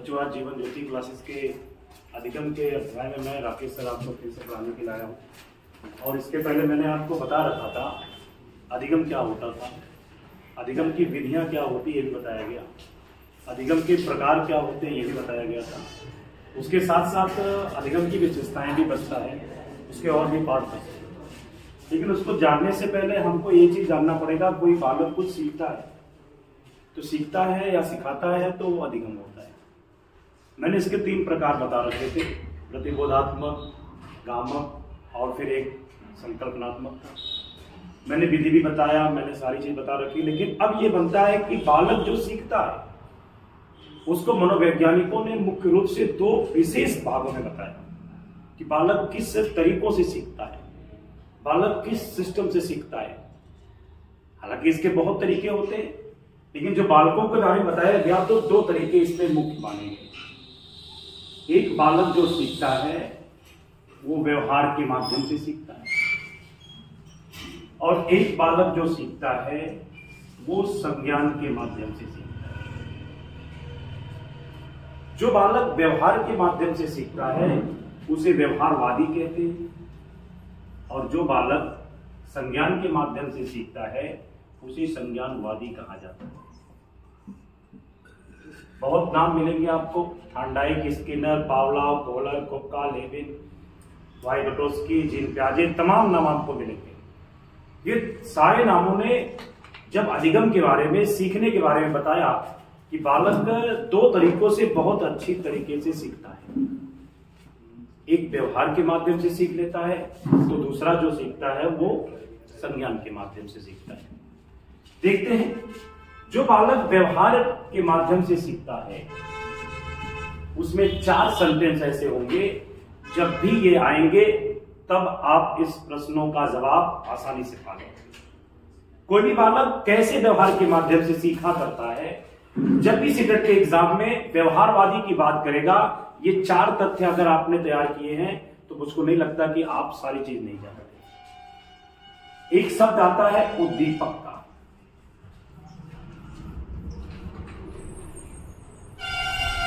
बच्चों, आज जीवन ज्योति क्लासेस के अधिगम के अध्याय में मैं राकेश सर आपको फिर से पढ़ाने के लिए आया हूँ। और इसके पहले मैंने आपको बता रखा था अधिगम क्या होता था, अधिगम की विधियाँ क्या होती ये भी बताया गया, अधिगम के प्रकार क्या होते हैं ये भी बताया गया था। उसके साथ साथ अधिगम की विशेषताएं भी बचता है, उसके और भी पार्ट बचते हैं। लेकिन उसको जानने से पहले हमको ये चीज जानना पड़ेगा, कोई बालक कुछ सीखता है तो सीखता है या सिखाता है तो वो अधिगम होता है। मैंने इसके 3 प्रकार बता रखे थे, प्रतिबोधात्मक, गामक और फिर एक संकल्पनात्मक था। मैंने विधि भी बताया, मैंने सारी चीज बता रखी। लेकिन अब ये बनता है कि बालक जो सीखता है उसको मनोवैज्ञानिकों ने मुख्य रूप से 2 विशेष भागों में बताया कि बालक किस तरीकों से सीखता है, बालक किस सिस्टम से सीखता है। हालांकि इसके बहुत तरीके होते हैं, लेकिन जो बालकों के बारे में बताया गया तो 2 तरीके इसमें मुख्य माने गए। एक बालक जो सीखता है वो व्यवहार के माध्यम से सीखता है, और एक बालक जो सीखता है वो संज्ञान के माध्यम से सीखता है। जो बालक व्यवहार के माध्यम से सीखता है उसे व्यवहारवादी कहते हैं, और जो बालक संज्ञान के माध्यम से सीखता है उसे संज्ञानवादी कहा जाता है। बहुत नाम मिलेंगे आपको, Thorndike, Skinner, Pavlov, Kohler, Koffka, Lewin, Vygotsky, Jean पियाजे, तमाम नाम आपको मिलेंगे। ये सारे नामों ने जब अधिगम के बारे में, सीखने के बारे में बताया कि बालक 2 तरीकों से बहुत अच्छी तरीके से सीखता है। एक व्यवहार के माध्यम से सीख लेता है, तो दूसरा जो सीखता है वो संज्ञान के माध्यम से सीखता है। देखते हैं, जो बालक व्यवहार के माध्यम से सीखता है उसमें 4 सेंटेंस ऐसे होंगे, जब भी ये आएंगे तब आप इस प्रश्नों का जवाब आसानी से पा लेंगे। कोई भी बालक कैसे व्यवहार के माध्यम से सीखा करता है, जब भी सीटेट के एग्जाम में व्यवहारवादी की बात करेगा, ये 4 तथ्य अगर आपने तैयार किए हैं तो मुझको नहीं लगता कि आप सारी चीज नहीं जानते। एक शब्द आता है उद्दीपक का,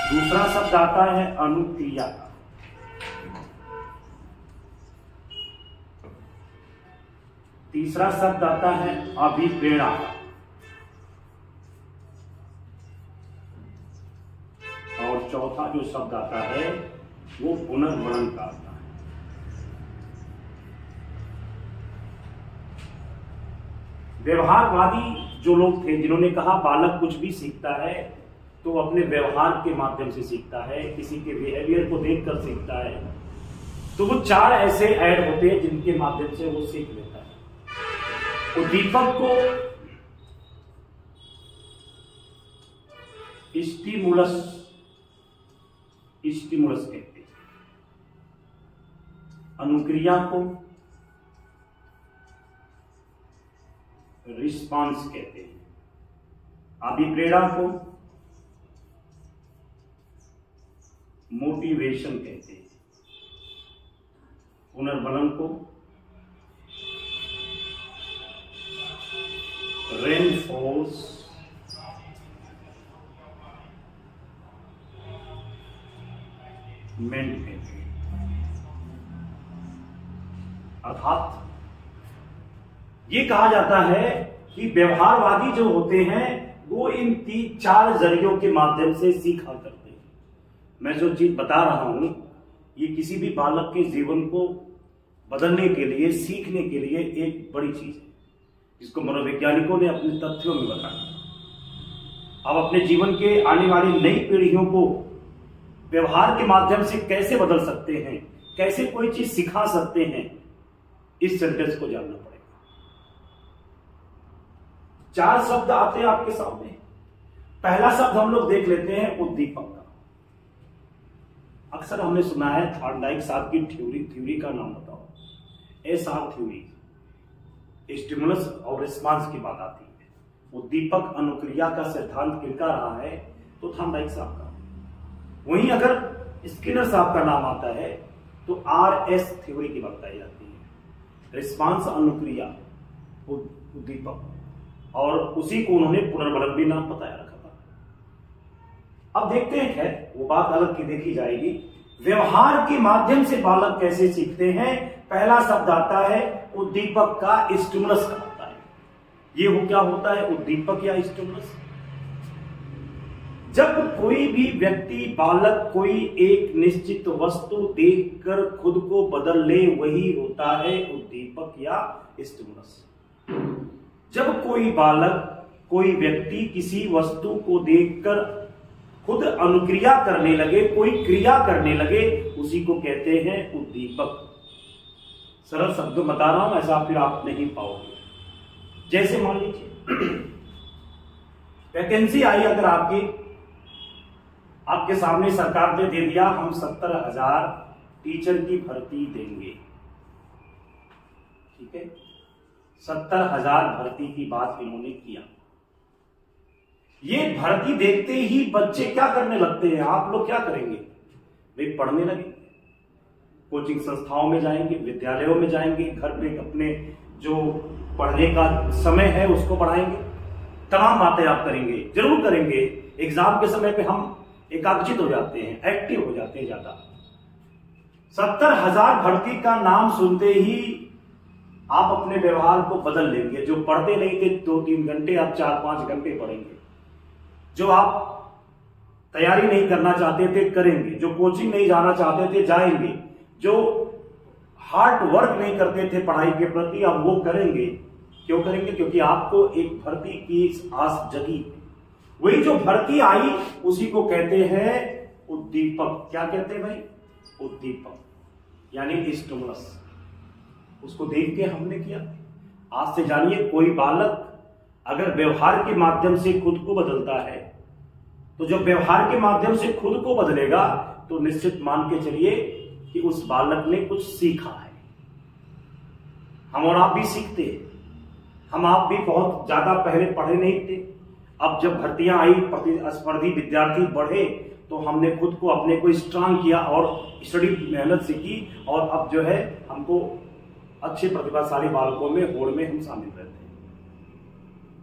दूसरा शब्द आता है अनुक्रिया का, तीसरा शब्द आता है अभिप्रेरणा का, और चौथा जो शब्द आता है वो पुनर्मनन का आता है। व्यवहारवादी जो लोग थे जिन्होंने कहा बालक कुछ भी सीखता है तो अपने व्यवहार के माध्यम से सीखता है, किसी के बिहेवियर को देखकर सीखता है, तो वो 4 ऐसे ऐड होते हैं जिनके माध्यम से वो सीख लेता है। उद्दीपक को स्टिमुलस कहते हैं, अनुक्रिया को रिस्पांस कहते हैं, अभिप्रेरणा को मोटिवेशन कहते हैं, पुनर्बलन को रेनफोर्समेंट कहते हैं। अर्थात ये कहा जाता है कि व्यवहारवादी जो होते हैं वो इन 4 जरियों के माध्यम से सीखा करते हैं। मैं जो चीज बता रहा हूं ये किसी भी बालक के जीवन को बदलने के लिए, सीखने के लिए एक बड़ी चीज है, जिसको मनोवैज्ञानिकों ने अपने तथ्यों में बताया। अब अपने जीवन के आने वाली नई पीढ़ियों को व्यवहार के माध्यम से कैसे बदल सकते हैं, कैसे कोई चीज सिखा सकते हैं, इस सेंटेंस को जानना पड़ेगा। 4 शब्द आते हैं आपके सामने। पहला शब्द हम लोग देख लेते हैं उद्दीपक का। अक्सर हमने सुना है थॉर्नडाइक साहब की थ्योरी का नाम बताओ, SR थ्योरी, स्टिमुलस और रिस्पांस की बात आती है। उद्दीपक अनुक्रिया का सिद्धांत किनका रहा है तो थॉर्नडाइक साहब का। वहीं अगर स्किनर साहब का नाम आता है तो RS थ्योरी की बात बताई जाती है, रिस्पांस अनुक्रिया उद्दीपक, और उसी को उन्होंने पुनर्बलन भी नाम बताया रखा था। अब देखते हैं, खैर वो बात अलग की देखी जाएगी। व्यवहार के माध्यम से बालक कैसे सीखते हैं? पहला शब्द आता है उद्दीपक का, स्टिमुलस का होता है। ये वो क्या होता है? उद्दीपक या स्टिमुलस। जब कोई भी व्यक्ति, बालक कोई एक निश्चित वस्तु देखकर खुद को बदल ले, वही होता है उद्दीपक या स्टिमुलस। जब कोई बालक, कोई व्यक्ति किसी वस्तु को देखकर खुद अनुक्रिया करने लगे, कोई क्रिया करने लगे, उसी को कहते हैं उद्दीपक। सरल शब्द बता रहा हूं, ऐसा फिर आप नहीं पाओगे। जैसे मान लीजिए वैकेंसी आई अगर आपके सामने सरकार ने दे दिया, हम 70,000 टीचर की भर्ती देंगे, ठीक है, 70,000 भर्ती की बात इन्होंने किया। ये भर्ती देखते ही बच्चे क्या करने लगते हैं? आप लोग क्या करेंगे? वे पढ़ने लगेंगे, कोचिंग संस्थाओं में जाएंगे, विद्यालयों में जाएंगे, घर पे अपने जो पढ़ने का समय है उसको बढ़ाएंगे, तमाम बातें आप करेंगे, जरूर करेंगे। एग्जाम के समय पे हम एकाग्रचित हो जाते हैं, एक्टिव हो जाते हैं ज्यादा। 70,000 भर्ती का नाम सुनते ही आप अपने व्यवहार को बदल लेंगे। जो पढ़ते नहीं थे 2-3 घंटे, आप 4-5 घंटे पढ़ेंगे। जो आप तैयारी नहीं करना चाहते थे, करेंगे। जो कोचिंग नहीं जाना चाहते थे, जाएंगे। जो हार्ड वर्क नहीं करते थे पढ़ाई के प्रति, अब वो करेंगे। क्यों करेंगे? क्योंकि आपको एक भर्ती की आस जगी। वही जो भर्ती आई उसी को कहते हैं उद्दीपक। क्या कहते हैं भाई? उद्दीपक, यानी स्टिमुलस। उसको देख के हमने किया। आज से जानिए, कोई बालक अगर व्यवहार के माध्यम से खुद को बदलता है, तो जब व्यवहार के माध्यम से खुद को बदलेगा तो निश्चित मान के चलिए कि उस बालक ने कुछ सीखा है। हम और आप भी सीखते हैं। हम आप भी बहुत ज्यादा पहले पढ़े नहीं थे। अब जब भर्तियां आई, प्रतिस्पर्धी विद्यार्थी बढ़े, तो हमने खुद को, अपने को स्ट्रांग किया और स्टडी मेहनत से की, और अब जो है हमको अच्छे प्रतिभाशाली बालकों में, होड़ में हम शामिल रहते हैं।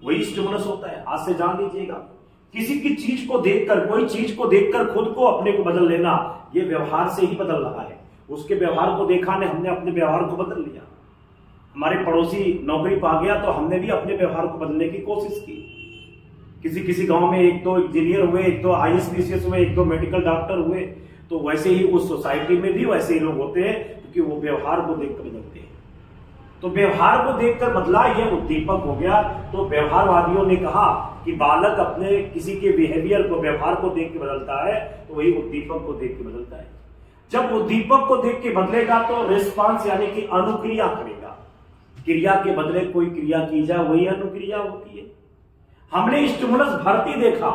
वही स्टिमुलस होता है। आज से जान लीजिएगा, किसी की चीज को देखकर, कोई चीज को देखकर खुद को, अपने को बदल लेना, ये व्यवहार से ही बदल रहा है। उसके व्यवहार को देखा ने, हमने अपने व्यवहार को बदल लिया। हमारे पड़ोसी नौकरी पा गया तो हमने भी अपने व्यवहार को बदलने की कोशिश की। किसी गांव में 1-2 इंजीनियर हुए, 1-2 IAS PCS हुए, 1-2 मेडिकल डॉक्टर हुए, तो वैसे ही उस सोसाइटी में भी वैसे ही लोग होते हैं, क्योंकि वो व्यवहार को देखकर बदलते हैं। तो व्यवहार को देखकर बदला, ये उद्दीपक हो गया। तो व्यवहारवादियों ने कहा कि बालक अपने किसी के बिहेवियर को, व्यवहार को देख के बदलता है, तो वही उद्दीपक को देख के बदलता है। जब उद्दीपक को देख के बदलेगा तो रिस्पांस यानी कि अनुक्रिया करेगा। क्रिया के बदले कोई क्रिया की जाए, वही अनुक्रिया होती है। हमने स्टिमुलस भर्ती देखा,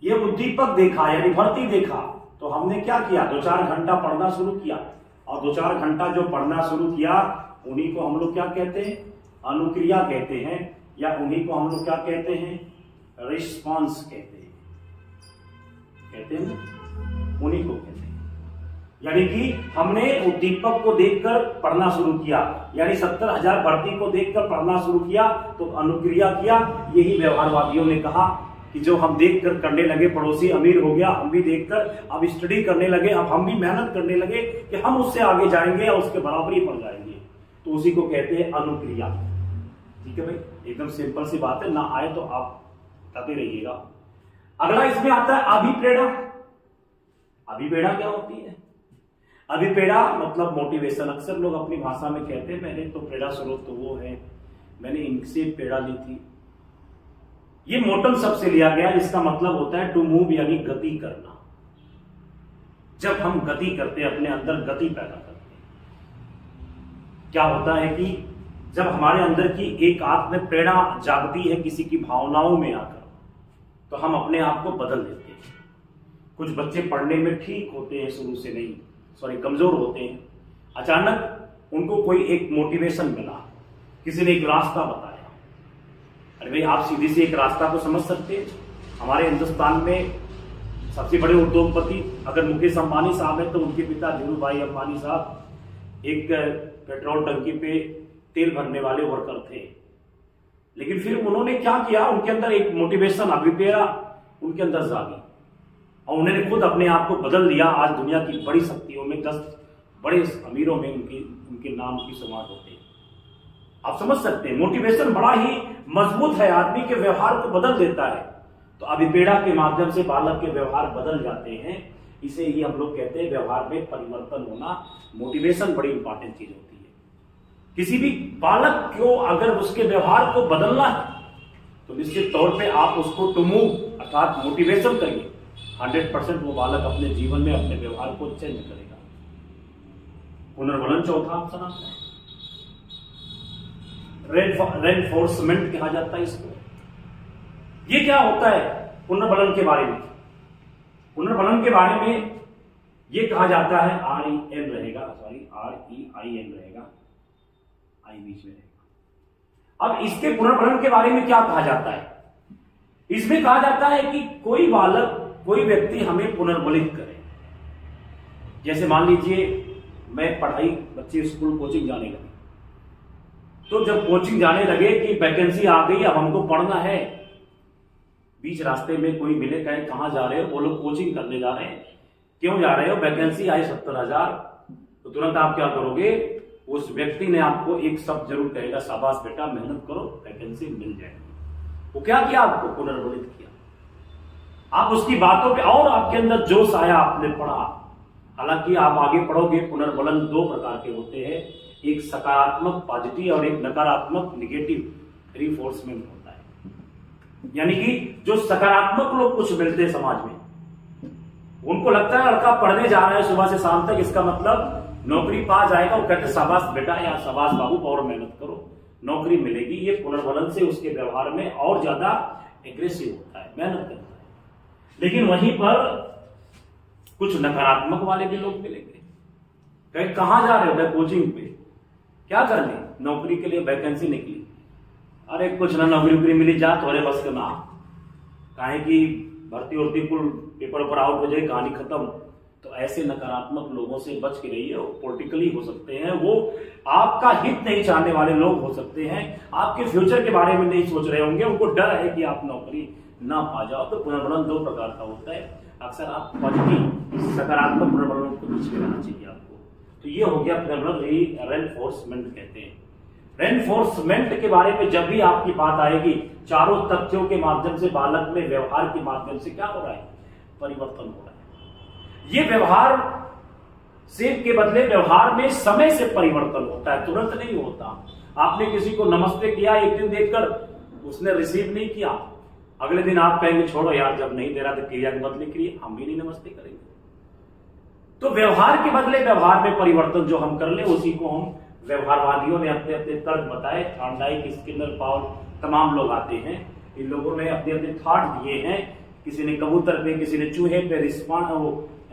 ये उद्दीपक देखा यानी भर्ती देखा, तो हमने क्या किया? 2-4 घंटा पढ़ना शुरू किया, और 2-4 घंटा जो पढ़ना शुरू किया, उन्हीं को हम लोग क्या कहते हैं? अनुक्रिया कहते हैं, या उन्हीं को हम लोग क्या कहते हैं? रिस्पांस कहते हैं। उन्हीं को कहते हैं। यानी कि हमने उद्दीपक को देखकर पढ़ना शुरू किया, यानी 70,000 भर्ती को देखकर पढ़ना शुरू किया, तो अनुक्रिया किया। यही व्यवहारवादियों ने कहा कि जो हम देखकर करने लगे, पड़ोसी अमीर हो गया, हम भी देखकर अब स्टडी करने लगे, अब हम भी मेहनत करने लगे कि हम उससे आगे जाएंगे और उसके बराबरी पड़ जाएंगे, तो उसी को कहते हैं अनुक्रिया। ठीक है भाई, एकदम सिंपल सी बात है, ना आए तो आप बताते रहिएगा। अगला इसमें आता है अभिप्रेरणा। अभिप्रेरणा क्या होती है? अभिप्रेरणा मतलब मोटिवेशन। अक्सर लोग अपनी भाषा में कहते हैं मैंने तो प्रेरणा स्रोत तो वो है, मैंने इनसे प्रेरणा ली थी। ये मोटम शब्द से लिया गया, जिसका मतलब होता है टू मूव, यानी गति करना। जब हम गति करते हैं, अपने अंदर गति पैदा करते हैं, क्या होता है कि जब हमारे अंदर की एक आत्म प्रेरणा जागती है किसी की भावनाओं में आकर, तो हम अपने आप को बदल देते हैं। कुछ बच्चे पढ़ने में ठीक होते हैं, शुरू से नहीं, कमजोर होते हैं। अचानक उनको कोई एक मोटिवेशन मिला, किसी ने एक रास्ता बताया। अरे भाई, आप सीधी से एक रास्ता को समझ सकते हैं। हमारे हिंदुस्तान में सबसे बड़े उद्योगपति अगर मुकेश अंबानी साहब है, तो उनके पिता धीरू भाई अंबानी साहब एक पेट्रोल टंकी पे तेल भरने वाले वर्कर थे। लेकिन फिर उन्होंने क्या किया, उनके अंदर एक मोटिवेशन, अभिप्रेरणा उनके अंदर जागी। और उन्होंने खुद अपने आप को बदल दिया। आज दुनिया की बड़ी शक्तियों में 10 बड़े अमीरों में उनके नाम की शुमार होते हैं। आप समझ सकते हैं, मोटिवेशन बड़ा ही मजबूत है, आदमी के व्यवहार को बदल देता है। तो अभिपेड़ा के माध्यम से बालक के व्यवहार बदल जाते हैं। इसे ही हम लोग कहते हैं व्यवहार में परिवर्तन होना। मोटिवेशन बड़ी इंपॉर्टेंट चीज होती है। किसी भी बालक को अगर उसके व्यवहार को बदलना है तो निश्चित तौर पे आप उसको टू मूव अर्थात मोटिवेशन करिए। 100% वो बालक अपने जीवन में अपने व्यवहार को चेंज करेगा। पुनर्वलन चौथा ऑप्शन आता है, रेनफोर्समेंट कहा जाता है इसको। ये क्या होता है पुनर्वलन के बारे में? पुनर्वलन के बारे में ये कहा जाता है REN रहेगा, सॉरी REIN रहेगा, आई बीच में रहेगा। अब इसके पुनर्वलन के बारे में क्या कहा जाता है? इसमें कहा जाता है कि कोई बालक कोई व्यक्ति हमें पुनर्वलित करे। जैसे मान लीजिए मैं पढ़ाई बच्चे स्कूल कोचिंग जाने लगे, तो जब कोचिंग जाने लगे कि वैकेंसी आ गई अब हमको पढ़ना है, बीच रास्ते में कोई मिले कहे कहां जा रहे हो, वो लोग कोचिंग करने जा रहे हैं, क्यों जा रहे हो, वैकेंसी आई 70,000, तो तुरंत आप क्या करोगे? उस व्यक्ति ने आपको एक शब्द जरूर कहेगा, शाबाश बेटा मेहनत करो वैकेंसी मिल जाएगी। वो क्या किया? आपको पुनर्वलित किया। आप उसकी बातों पे और आपके अंदर जोश आया, आपने पढ़ा। हालांकि आप आगे पढ़ोगे, पुनर्वलन 2 प्रकार के होते हैं, एक सकारात्मक पॉजिटिव और एक नकारात्मक निगेटिव रिफोर्समेंट होता है। यानी कि जो सकारात्मक लोग कुछ मिलते हैं समाज में, उनको लगता है लड़का पढ़ने जा रहा है सुबह से शाम तक, इसका मतलब नौकरी पा जाएगा, वो कहते शाबाश बेटा या शाबाश बाबू और मेहनत करो नौकरी मिलेगी। ये पुनर्वलन से उसके व्यवहार में और ज्यादा एग्रेसिव होता है, मेहनत करता है। लेकिन वहीं पर कुछ नकारात्मक वाले भी लोग मिलेंगे, कहे कहां जा रहे हो? कोचिंग पे। क्या करने? नौकरी के लिए वैकेंसी निकली। अरे कुछ ना नौकरी वोकरी मिली, जा थोड़े बस के ना, काहे कि भर्ती उर्ती कुल पेपर ऊपर आउट हो जाए, कहानी खत्म। तो ऐसे नकारात्मक लोगों से बच के रहिए। वो पॉलिटिकली हो सकते हैं, वो आपका हित नहीं चाहने वाले लोग हो सकते हैं, आपके फ्यूचर के बारे में नहीं सोच रहे होंगे, उनको डर है कि आप नौकरी ना पा जाओ। तो पुनर्वलन 2 प्रकार का होता है। अक्सर आप पॉजिटिव सकारात्मक पुनर्वलन को पीछे रहना चाहिए आपको। तो ये हो गया पुनर्वलन, रेनफोर्समेंट कहते हैं। रेनफोर्समेंट के बारे में जब भी आपकी बात आएगी, चारों तथ्यों के माध्यम से बालक में व्यवहार के माध्यम से क्या हो रहा है? परिवर्तन हो रहा है। ये व्यवहार से के बदले व्यवहार में समय से परिवर्तन होता है, तुरंत नहीं होता। आपने किसी को नमस्ते किया, एक दिन देखकर उसने रिसीव नहीं किया, अगले दिन आप कहेंगे छोड़ो यार, जब नहीं दे रहा तो क्रिया के बदले क्रिया, हम भी नहीं नमस्ते करेंगे। तो व्यवहार के बदले व्यवहार में परिवर्तन जो हम कर ले, उसी को हम व्यवहारवादियों ने अपने अपने तर्क बताए। थॉर्नडाइक, स्किनर, पाउल, तमाम लोग आते हैं। इन लोगों ने अपने अपने थॉट दिए हैं। किसी ने कबूतर पे, किसी ने चूहे पे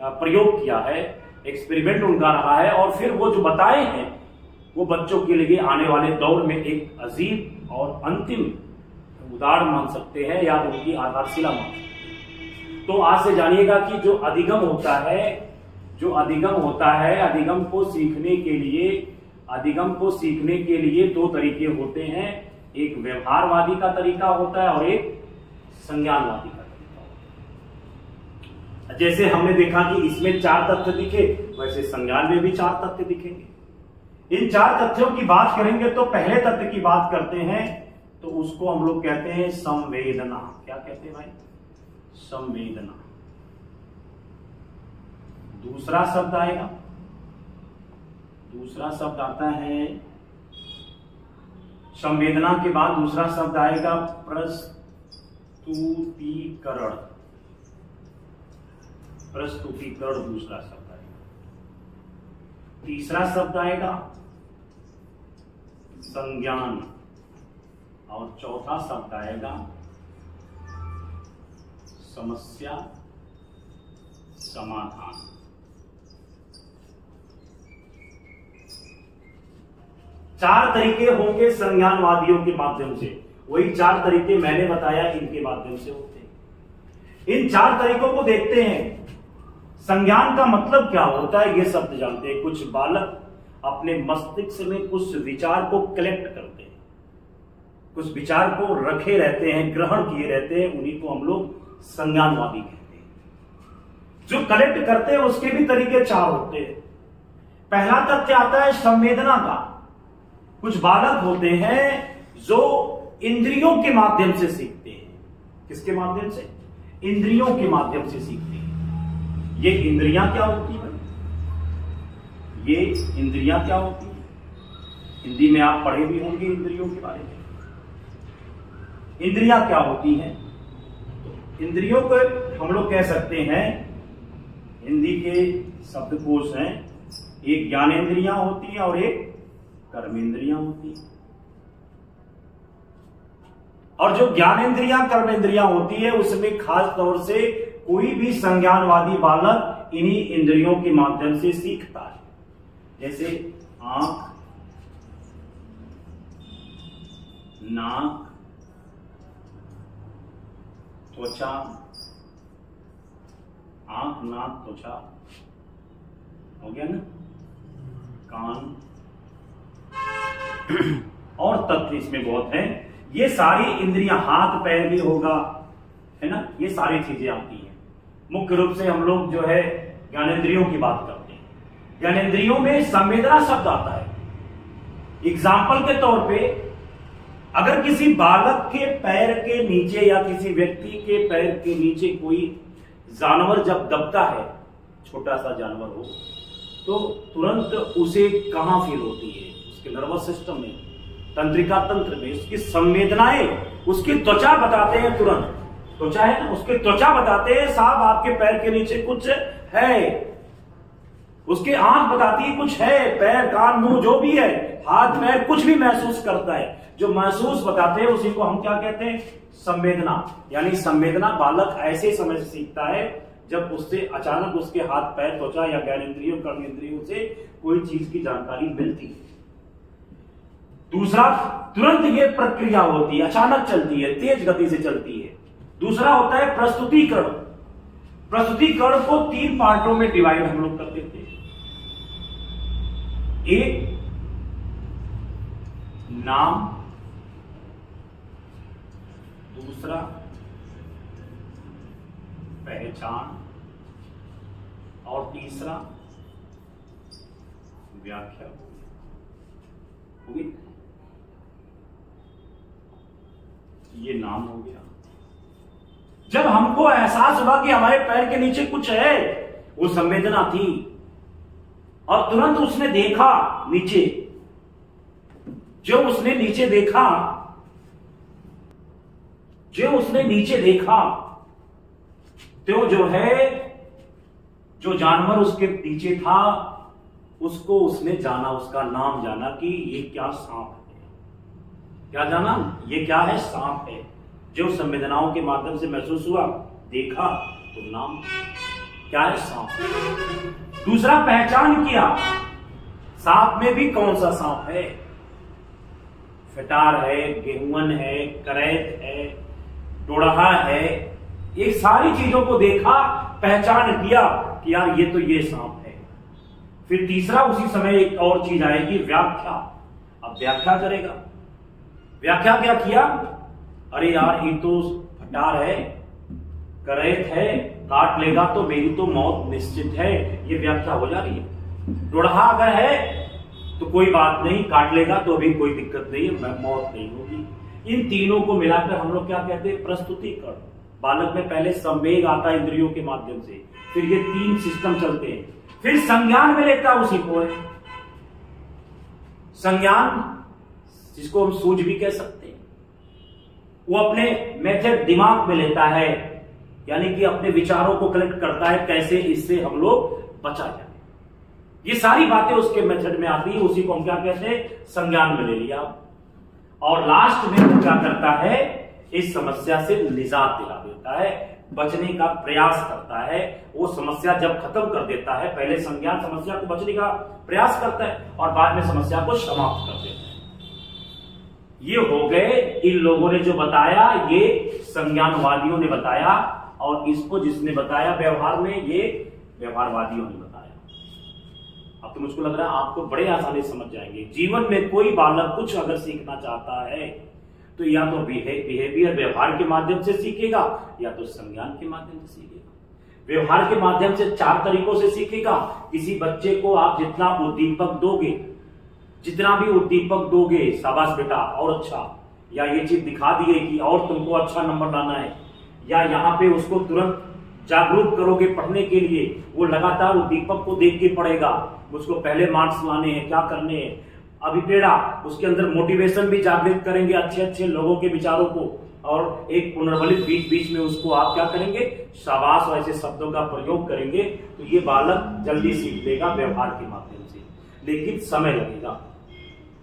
प्रयोग किया है, एक्सपेरिमेंट उनका रहा है, और फिर वो जो बताए हैं वो बच्चों के लिए आने वाले दौर में एक अजीब और अंतिम उदाहरण मान सकते हैं या उनकी आधारशिला मान सकते हैं। तो आज से जानिएगा कि जो अधिगम होता है, अधिगम को सीखने के लिए 2 तरीके होते हैं। एक व्यवहारवादी का तरीका होता है और एक संज्ञानवादी का तरीका होता है। जैसे हमने देखा कि इसमें 4 तथ्य दिखे, वैसे संज्ञान में भी 4 तथ्य दिखेंगे। इन 4 तथ्यों की बात करेंगे तो पहले तथ्य की बात करते हैं, तो उसको हम लोग कहते हैं संवेदना। क्या कहते हैं भाई? संवेदना। दूसरा शब्द आता है संवेदना के बाद दूसरा शब्द आएगा प्रस्तुतीकरण। दूसरा शब्द आएगा। तीसरा शब्द आएगा संज्ञान, और चौथा शब्द आएगा समस्या समाधान। चार तरीके होंगे संज्ञानवादियों के माध्यम से, वही 4 तरीके मैंने बताया इनके माध्यम से होते हैं। इन 4 तरीकों को देखते हैं। संज्ञान का मतलब क्या होता है, ये शब्द जानते हैं। कुछ बालक अपने मस्तिष्क में कुछ विचार को कलेक्ट करते हैं, कुछ विचार को रखे रहते हैं, ग्रहण किए रहते हैं, उन्हीं को हम लोग संज्ञानवादी कहते हैं। जो कलेक्ट करते हैं उसके भी तरीके 4 होते हैं। पहला तथ्य आता है संवेदना का। कुछ बालक होते हैं जो इंद्रियों के माध्यम से सीखते हैं। किसके माध्यम से? इंद्रियों के माध्यम से सीखते हैं। ये इंद्रियां क्या होती है? ये इंद्रियां क्या होती है? हिंदी में आप पढ़े भी होंगे इंद्रियों के बारे में। इंद्रियां क्या होती हैं? तो इंद्रियों को हम लोग कह सकते हैं, हिंदी के शब्दकोश हैं, एक ज्ञानेंद्रियां होती हैं और एक कर्मेंद्रियां होती हैं। और जो ज्ञानेंद्रियां कर्मेंद्रियां होती है उसमें खास तौर से कोई भी संज्ञानवादी बालक इन्हीं इंद्रियों के माध्यम से सीखता है। जैसे आंख, नाक, त्वचा, आंख, नाक, त्वचा हो गया ना, कान और तत्व इसमें बहुत है। ये सारी इंद्रियां, हाथ पैर भी होगा, है ना, ये सारी चीजें आती हैं। मुख्य रूप से हम लोग जो है ज्ञानेंद्रियों की बात करते हैं। ज्ञानेंद्रियों में संवेदना शब्द आता है। एग्जाम्पल के तौर पे अगर किसी बालक के पैर के नीचे या किसी व्यक्ति के पैर के नीचे कोई जानवर जब दबता है, छोटा सा जानवर हो, तो तुरंत उसे कहां फील होती है? उसके नर्वस सिस्टम में, तंत्रिका तंत्र में उसकी संवेदनाएं, उसकी त्वचा बताते हैं, तुरंत त्वचा है ना, उसके त्वचा बताते हैं साहब आपके पैर के नीचे कुछ है। उसके आंख बताती है कुछ है, पैर कान मुंह जो भी है, हाथ पैर कुछ भी महसूस करता है। जो महसूस बताते हैं उसी को हम क्या कहते हैं? संवेदना। यानी संवेदना बालक ऐसे समय से सीखता है जब उससे अचानक उसके हाथ पैर, त्वचा या ज्ञानेंद्रियों कर्मेंद्रियों से कोई चीज की जानकारी मिलती है। दूसरा, तुरंत ये प्रक्रिया होती है, अचानक चलती है, तेज गति से चलती है। दूसरा होता है प्रस्तुतिकरण। प्रस्तुतिकरण को 3 पार्टों में डिवाइड हम लोग कर देते हैं। एक, नाम, दूसरा पहचान और तीसरा व्याख्या होगी। ये नाम हो गया। जब हमको एहसास हुआ कि हमारे पैर के नीचे कुछ है, वो संवेदना थी और तुरंत उसने देखा नीचे। जो उसने नीचे देखा तो जो है, जो जानवर उसके पीछे था उसको उसने जाना, उसका नाम जाना कि ये क्या सांप है। क्या जाना? ये क्या है? सांप है। जो संवेदनाओं के माध्यम से महसूस हुआ, देखा, तो नाम क्या है? सांप। दूसरा, पहचान किया, सांप में भी कौन सा सांप है? फटार है, गेहुअन है, करैत है, डोड़हा है। ये सारी चीजों को देखा, पहचान किया कि यार ये तो ये सांप है। फिर तीसरा, उसी समय एक और चीज आएगी, व्याख्या। अब व्याख्या करेगा। व्याख्या क्या किया? अरे यार ये तो फटार है, करैत है, काट लेगा तो मेरी तो मौत निश्चित है। ये व्याख्या हो जा रही है। डोड़हा अगर है तो कोई बात नहीं, काट लेगा तो अभी कोई दिक्कत नहीं है, मौत नहीं होगी। इन तीनों को मिलाकर हम लोग क्या कहते हैं? प्रस्तुतिकरण। बालक में पहले संवेग आता है इंद्रियों के माध्यम से, फिर ये 3 सिस्टम चलते हैं, फिर संज्ञान में लेता है उसी को है। संज्ञान, जिसको हम सूझ भी कह सकते हैं, वो अपने मेथड दिमाग में लेता है, यानी कि अपने विचारों को कलेक्ट करता है, कैसे इससे हम लोग बचा जाए। ये सारी बातें उसके मेथड में आती है, उसी को हम क्या कहते हैं? संज्ञान में ले लिया। और लास्ट में वो क्या करता है? इस समस्या से निजात दिला देता है, बचने का प्रयास करता है। वो समस्या जब खत्म कर देता है, पहले संज्ञान समस्या को बचने का प्रयास करता है और बाद में समस्या को समाप्त कर देता है। ये हो गए इन लोगों ने जो बताया, ये संज्ञानवादियों ने बताया, और इसको जिसने बताया व्यवहार में, ये व्यवहारवादियों ने बताया। अब तो मुझको लग रहा है आपको बड़े आसानी से समझ जाएंगे। जीवन में कोई बालक कुछ अगर सीखना चाहता है तो या तो बिहेवियर, व्यवहार के माध्यम से सीखेगा, या तो संज्ञान के माध्यम से सीखेगा। व्यवहार के माध्यम से 4 तरीकों से सीखेगा। किसी बच्चे को आप जितना उद्दीपक दोगे, जितना भी उद्दीपक दोगे, शाबाश बेटा और अच्छा, या ये चीज दिखा दिए कि और तुमको अच्छा नंबर लाना है, या यहाँ पे उसको तुरंत जागरूक करोगे पढ़ने के लिए, वो लगातार उद्दीपक को देख के पढ़ेगा, उसको पहले मार्क्स लाने हैं, क्या करने हैं, अभी पेड़ा उसके अंदर मोटिवेशन भी जागृत करेंगे अच्छे अच्छे लोगों के विचारों को, और एक पुनर्बलित बीच बीच में उसको आप क्या करेंगे, शाबाश ऐसे शब्दों का प्रयोग करेंगे, तो ये बालक जल्दी सीख लेगा व्यवहार के माध्यम से, लेकिन समय लगेगा।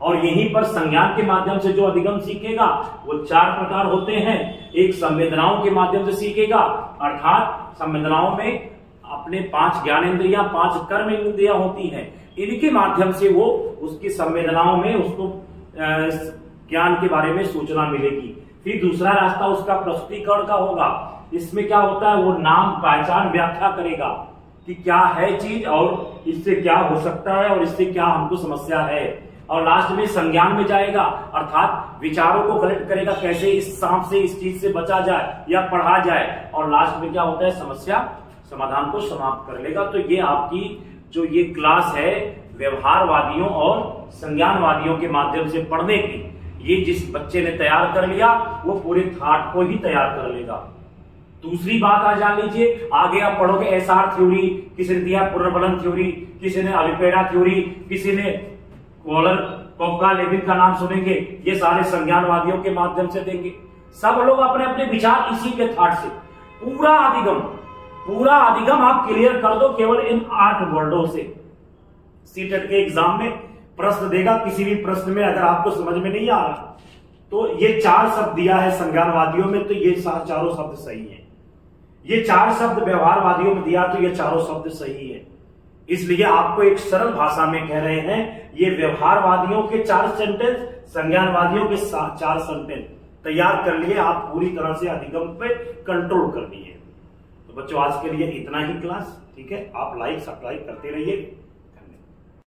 और यहीं पर संज्ञान के माध्यम से जो अधिगम सीखेगा वो 4 प्रकार होते हैं। एक संवेदनाओं के माध्यम से सीखेगा, अर्थात संवेदनाओं में अपने 5 ज्ञानेंद्रियां, 5 कर्म इंद्रियां होती हैं, इनके माध्यम से वो उसकी संवेदनाओं में उसको ज्ञान के बारे में सूचना मिलेगी। फिर दूसरा रास्ता उसका प्रस्तुतीकरण का होगा। इसमें क्या होता है, वो नाम, पहचान, व्याख्या करेगा कि क्या है चीज और इससे क्या हो सकता है और इससे क्या हमको समस्या है। और लास्ट में संज्ञान में जाएगा, अर्थात विचारों को कलेक्ट करेगा, कैसे इस सांप से, इस चीज से बचा जाए या पढ़ा जाए, और लास्ट में क्या होता है, समस्या समाधान को समाप्त कर लेगा। तो ये आपकी जो ये क्लास है व्यवहारवादियों और संज्ञानवादियों के माध्यम से पढ़ने की, ये जिस बच्चे ने तैयार कर लिया वो पूरे थाट को ही तैयार कर लेगा। दूसरी बात आज जान लीजिए, आगे आप पढ़ोगे एसआर थ्योरी, किसी ने दिया पुनर्बलन थ्योरी, किसी ने अलिपेड़ा थ्योरी, किसी ने कॉलर कोपका लेविन का नाम सुनेंगे, ये सारे संज्ञानवादियों के माध्यम से देंगे। सब लोग अपने अपने विचार इसी के थाट से पूरा अधिगम आप क्लियर कर दो केवल इन 8 वर्डों से। सीटेट के एग्जाम में प्रश्न देगा, किसी भी प्रश्न में अगर आपको समझ में नहीं आ रहा तो ये 4 शब्द दिया है संज्ञानवादियों में, तो ये चारों शब्द सही है। ये 4 शब्द व्यवहारवादियों में दिया तो ये चारों शब्द सही है। इसलिए आपको एक सरल भाषा में कह रहे हैं, ये व्यवहारवादियों के 4 सेंटेंस, संज्ञानवादियों के 4 सेंटेंस तैयार कर लिए, आप पूरी तरह से अधिगम पे कंट्रोल कर लिए। तो बच्चों आज के लिए इतना ही क्लास, ठीक है। आप लाइक सब्सक्राइब करते रहिए।